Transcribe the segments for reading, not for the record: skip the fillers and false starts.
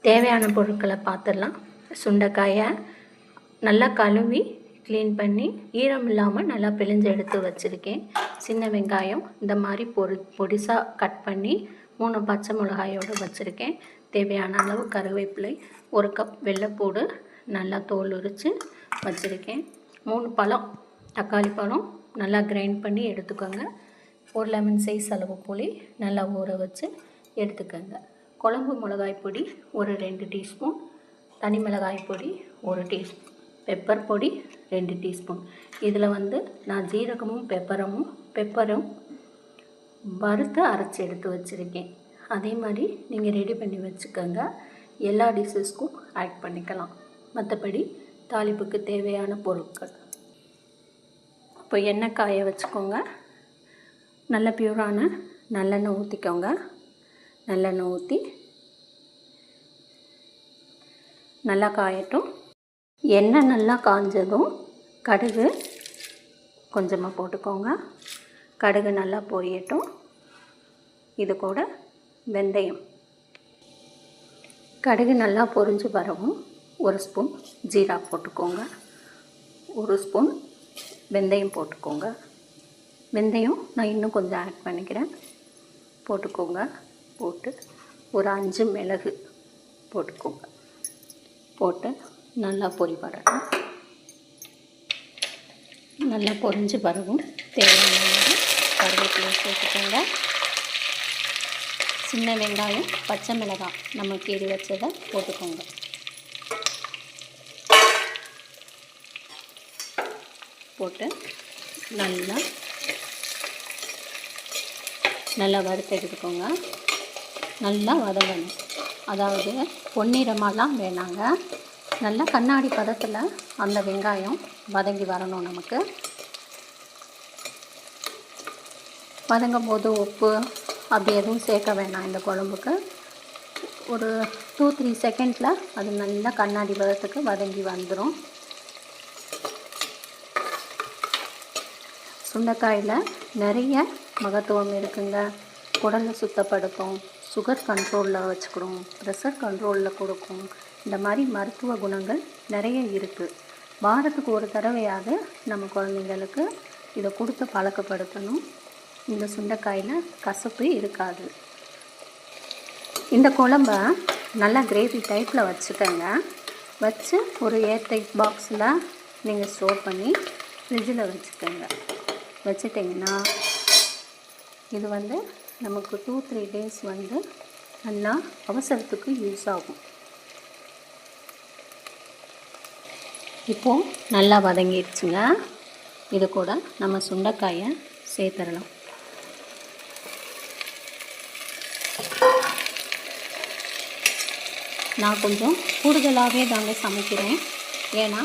தேவையான பொருட்களை பார்த்துடலாம். சுண்டைக்காயை நல்லா கழுவி க்ளீன் பண்ணி ஈரம் இல்லாமல் நல்லா பிழிஞ்சு எடுத்து வச்சுருக்கேன். சின்ன வெங்காயம் இந்த மாதிரி பொடிசாக கட் பண்ணி 3 பச்சை மிளகாயோடு வச்சுருக்கேன். தேவையான அளவு கருவேப்பிலை, 1 கப் வெள்ளைப்பூடு நல்லா தோல் உரித்து வச்சுருக்கேன். 3 பழம் தக்காளி பழம் நல்லா கிரைண்ட் பண்ணி எடுத்துக்கோங்க. 1 லெமன் சைஸ் அளவு புளி நல்லா ஊற வச்சு எடுத்துக்கோங்க. குழம்பு மிளகாய் பொடி ஒரு 2 டீஸ்பூன், தனி மிளகாய் பொடி 1 டீஸ்பூன், பெப்பர் பொடி 2 டீஸ்பூன். இதில் நான் ஜீரகமும் பெப்பரும் வறுத்து அரைச்சி எடுத்து வச்சுருக்கேன். அதே மாதிரி நீங்கள் ரெடி பண்ணி வச்சுக்கோங்க. எல்லா டிஷ்ஷஸ்க்கும் ஆட் பண்ணிக்கலாம். மற்றபடி தாளிப்புக்கு தேவையான பொருட்கள். இப்போ எண்ணெய் காய வச்சுக்கோங்க. நல்ல பியூரான நல்லெண்ணெய் ஊற்றிக்கோங்க. நல்லெண்ணெய் ஊற்றி நல்லா காயட்டும். எண்ணெய் நல்லா காஞ்சதும் கடுகு கொஞ்சமாக போட்டுக்கோங்க. கடுகு நல்லா பொரியட்டும். இது கூட வெந்தயம். கடுகு நல்லா பொரிஞ்சு வரவும் 1 ஸ்பூன் ஜீரா போட்டுக்கோங்க. 1 ஸ்பூன் வெந்தயம் போட்டுக்கோங்க. வெந்தயம் நான் இன்னும் கொஞ்சம் ஆட் பண்ணிக்கிறேன். போட்டுக்கோங்க. போட்டு ஒரு 5 மிளகு போட்டுக்கோங்க. போட்டு நல்லா பொரி வரணும். நல்லா பொரிஞ்சு வரவும் தேவையான கருவேப்பிலை போட்டுக்கோங்க. சின்ன வெங்காயம், பச்சை மிளகாய் நம்ம கீறி வச்சதை போட்டுக்கோங்க. போட்டு நல்லா வறுத்து எடுத்துக்கோங்க. நல்லா வதங்கணும். அதாவது பொன்னிறமாலாம் வேணாங்க. நல்லா கண்ணாடி பதத்தில் அந்த வெங்காயம் வதங்கி வரணும். நமக்கு வதங்கும் போது உப்பு அப்படி எதுவும் சேர்க்க வேணாம். இந்த குழம்புக்கு ஒரு 2-3 செகண்டில் அது நல்லா கண்ணாடி பதத்துக்கு வதங்கி வந்துடும். சுண்டைக்காயில் நிறைய மகத்துவம் இருக்குங்க. குடலை சுத்தப்படுத்தும், சுகர் கண்ட்ரோலில் வச்சுக்கிறோம், ப்ரெஷர் கண்ட்ரோலில் கொடுக்கும். இந்த மாதிரி மருத்துவ குணங்கள் நிறைய இருக்குது. வாரத்துக்கு ஒரு தடவையாவது நம்ம குழந்தைங்களுக்கு இதை கொடுத்து பழக்கப்படுத்தணும். இந்த சுண்டைக்காயில் கசப்பு இருக்காது. இந்த குழம்ப நல்லா கிரேவி டைப்பில் வச்சுக்கோங்க. வச்சு ஒரு ஏர்டைட் பாக்ஸில் நீங்கள் ஸ்டோர் பண்ணி ஃப்ரிட்ஜில் வச்சுக்கோங்க. வச்சுட்டிங்கன்னா இது நமக்கு 2-3 டேஸ் நல்லா அவசரத்துக்கு யூஸ் ஆகும். இப்போது நல்லா வதங்கிடுச்சுங்க. இது கூட நம்ம சுண்டைக்காயை சேர்த்துடலாம். நான் கொஞ்சம் கூடுதலாகவே தாங்க சமைக்கிறேன். ஏன்னா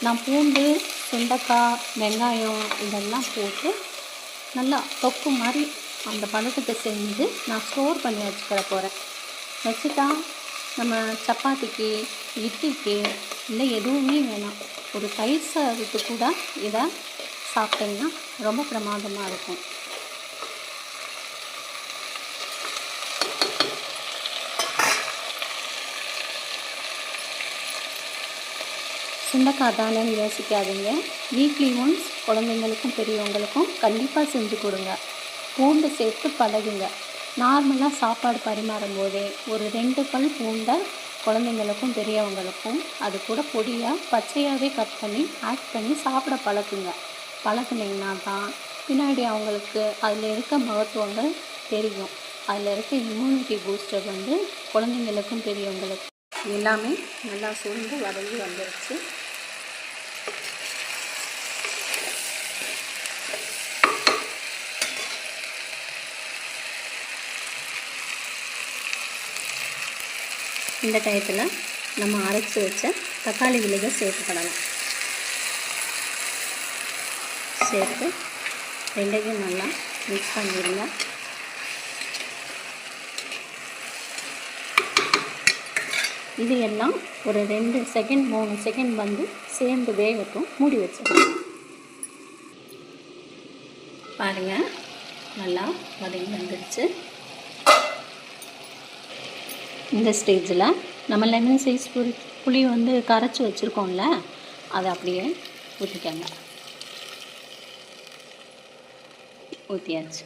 நான் பூண்டு, சுண்டைக்காய், வெங்காயம் இதெல்லாம் போட்டு நல்லா தொக்கு மாதிரி அந்த பழத்துக்கு செஞ்சு நான் ஸ்டோர் பண்ணி வச்சுக்கிற போகிறேன். வச்சுட்டா நம்ம சப்பாத்திக்கு, இட்லிக்கு இல்லை எதுவுமே வேணாம், ஒரு தயிர் சாதத்துக்கு கூட இதை சாப்பிட்டிங்கன்னா ரொம்ப பிரமாதமாக இருக்கும். சுண்டைக்காய் தானேன்னு யோசிக்காதீங்க. வீக்லி ஒன்ஸ் குழந்தைங்களுக்கும் பெரியவங்களுக்கும் கண்டிப்பாக செஞ்சு கொடுங்க. பூண்டு சேர்த்து பழகுங்க. நார்மலாக சாப்பாடு பரிமாறும் போதே ஒரு 2 பல் பூண்டை குழந்தைங்களுக்கும் பெரியவங்களுக்கும் அது கூட பொடியாக பச்சையாகவே கட் பண்ணி ஆட் பண்ணி சாப்பிட பழகுனீங்கன்னா தான் பின்னாடி அவங்களுக்கு அதில் இருக்க மகத்துவங்கள் தெரியும். அதில் இருக்க இம்யூனிட்டி பூஸ்டர் குழந்தைங்களுக்கும் பெரியவங்களுக்கும் எல்லாமே நல்லா சுருண்டு வதங்கி வந்துருச்சு. இந்த டயத்தில் நம்ம அரைச்சி வச்ச தக்காளி விழுதை சேர்த்துக்கிடலாம். சேர்த்து ரெண்டையும் நல்லா மிக்ஸ் பண்ணிடுங்க. இது எல்லாம் ஒரு 2 செகண்ட் 3 செகண்ட் சேர்ந்து வேகட்டும். மூடி வச்சிடலாம். பாருங்கள், நல்லா வதங்கி வந்துடுச்சு. இந்த ஸ்டேஜில் நம்ம லெமன் சைஸ் புளி வந்து கரைச்சி வச்சுருக்கோம்ல, அதை அப்படியே ஊற்றிக்கங்க. ஊற்றியாச்சு.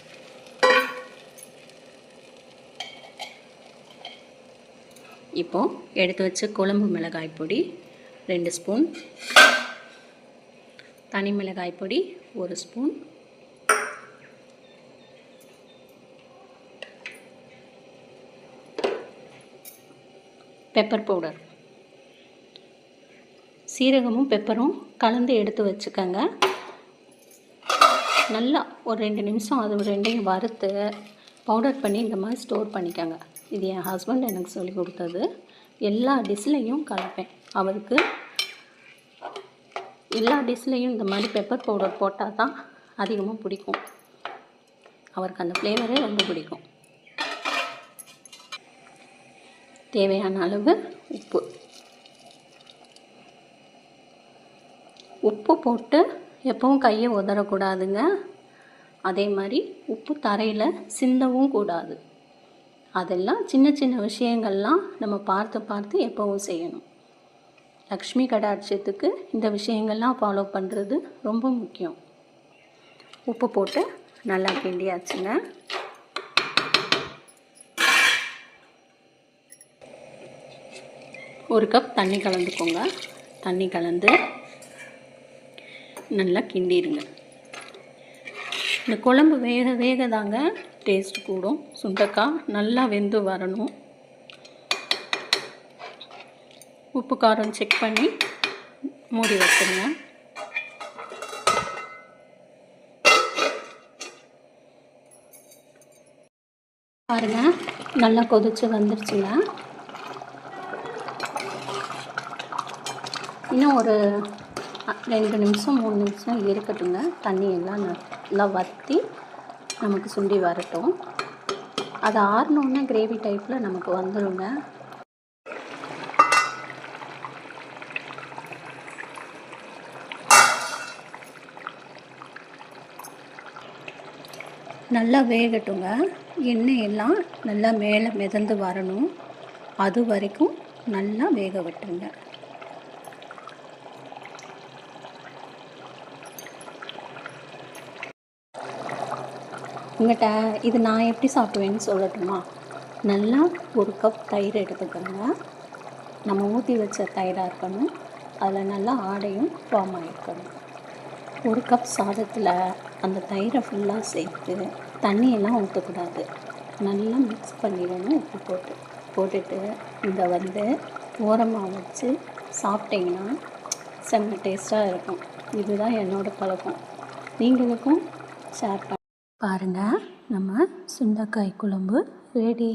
இப்போது எடுத்து வச்ச குழம்பு மிளகாய் பொடி 2 ஸ்பூன், தனி மிளகாய் பொடி 1 ஸ்பூன், பெப்பர் பவுடர், சீரகமும் பெப்பரும் கலந்து எடுத்து வச்சுக்கோங்க. நல்லா ஒரு 2 நிமிஷம் அது ரெண்டையும் வறுத்து பவுடர் பண்ணி இந்த மாதிரி ஸ்டோர் பண்ணிக்கோங்க. இது என் ஹஸ்பண்ட் எனக்கு சொல்லி கொடுத்தது. எல்லா டிஷ்லையும் கலப்பேன். அவருக்கு எல்லா டிஷ்லையும் இந்த மாதிரி பெப்பர் பவுடர் போட்டால் தான் அதிகமாக பிடிக்கும். அவருக்கு அந்த ஃப்ளேவரே ரொம்ப பிடிக்கும். தேவையான அளவு உப்பு. உப்பு போட்டு எப்பவும் கையை உதறக்கூடாதுங்க. அதே மாதிரி உப்பு தரையில் சிந்தவும் கூடாது. அதெல்லாம் சின்ன சின்ன விஷயங்கள்லாம் நம்ம பார்த்து பார்த்து எப்பவும் செய்யணும். லக்ஷ்மி கடாட்சத்துக்கு இந்த விஷயங்கள்லாம் ஃபாலோ பண்ணுறது ரொம்ப முக்கியம். உப்பு போட்டு நல்லா கிண்டியாச்சுங்க. ஒரு கப் தண்ணி கலந்துக்கோங்க. தண்ணி கலந்து நல்லா கிண்டிடுங்க. இந்த குழம்பு வேக வேக தாங்க டேஸ்ட் கூடும். சுண்டைக்காய் நல்லா வெந்து வரணும். உப்பு காரம் செக் பண்ணி மூடி வச்சுருங்க. பாருங்கள், நல்லா கொதிச்சு வந்துருச்சுங்க. இன்னும் ஒரு 2 நிமிஷம் 3 நிமிஷம் இருக்கட்டுங்க. தண்ணி எல்லாம் நல்லா வற்றி நமக்கு சுண்டி வரட்டும். அது ஆறினோடனே கிரேவி டைப்பில் நமக்கு வந்துடுங்க. நல்லா வேகட்டுங்க. எண்ணெய் எல்லாம் நல்லா மேலே மிதந்து வரணும். அது வரைக்கும் நல்லா வேக விட்டுருங்க. உங்கள்கிட்ட இது நான் எப்படி சாப்பிடுவேன்னு சொல்லட்டுமா? நல்லா ஒரு கப் தயிர் எடுத்துக்கோங்க. நம்ம ஊற்றி வச்ச தயிராக இருக்கணும். அதில் நல்லா ஆடையும் ஃபார்ம் ஆகிருக்கணும். ஒரு கப் சாதத்தில் அந்த தயிரை ஃபுல்லாக சேர்த்து தண்ணியெல்லாம் ஊற்றக்கூடாது. நல்லா மிக்ஸ் பண்ணிடணும். உப்பு போட்டுட்டு இதை வந்து ஓரமாக வச்சு சாப்பிட்டிங்கன்னா செம்ம டேஸ்ட்டாக இருக்கும். இதுதான் என்னோடய பழக்கம். நீங்களுக்கும் ஷேர் பாருங்கள். நம்ம சுண்டைக்காய் குழம்பு ரெடி.